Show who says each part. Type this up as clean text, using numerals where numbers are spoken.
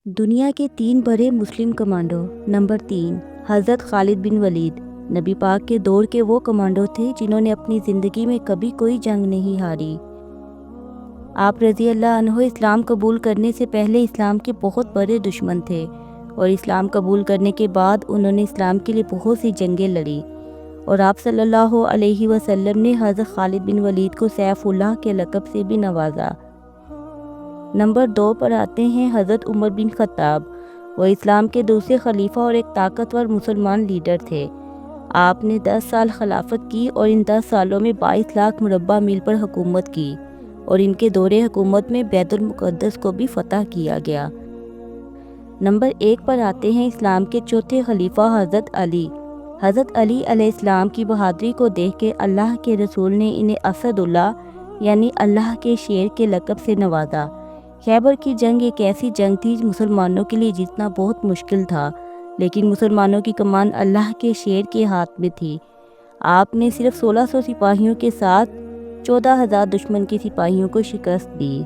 Speaker 1: دنیا کے 3 بڑے مسلم کمانڈو۔ نمبر 3، حضرت خالد بن ولید۔ نبی پاک کے دور کے وہ کمانڈو تھے جنہوں نے اپنی زندگی میں کبھی کوئی جنگ نہیں ہاری۔ آپ رضی اللہ عنہ اسلام قبول کرنے سے پہلے اسلام کے بہت بڑے دشمن تھے، اور اسلام قبول کرنے کے بعد انہوں نے اسلام کے لیے بہت سی جنگیں لڑی، اور آپ صلی اللہ علیہ وسلم نے حضرت خالد بن ولید کو سیف اللہ کے لقب سے بھی نوازا۔ نمبر 2 پر آتے ہیں حضرت عمر بن خطاب۔ وہ اسلام کے دوسرے خلیفہ اور ایک طاقتور مسلمان لیڈر تھے۔ آپ نے 10 سال خلافت کی اور ان 10 سالوں میں 22 لاکھ مربع میل پر حکومت کی، اور ان کے دور حکومت میں بیت المقدس کو بھی فتح کیا گیا۔ نمبر 1 پر آتے ہیں اسلام کے چوتھے خلیفہ حضرت علی۔ حضرت علی علیہ السلام کی بہادری کو دیکھ کے اللہ کے رسول نے انہیں اسد اللہ یعنی اللہ کے شیر کے لقب سے نوازا۔ خیبر کی جنگ ایک ایسی جنگ تھی مسلمانوں کے لیے جیتنا بہت مشکل تھا، لیکن مسلمانوں کی کمان اللہ کے شیر کے ہاتھ میں تھی۔ آپ نے صرف 1600 سپاہیوں کے ساتھ 14,000 دشمن کے سپاہیوں کو شکست دی۔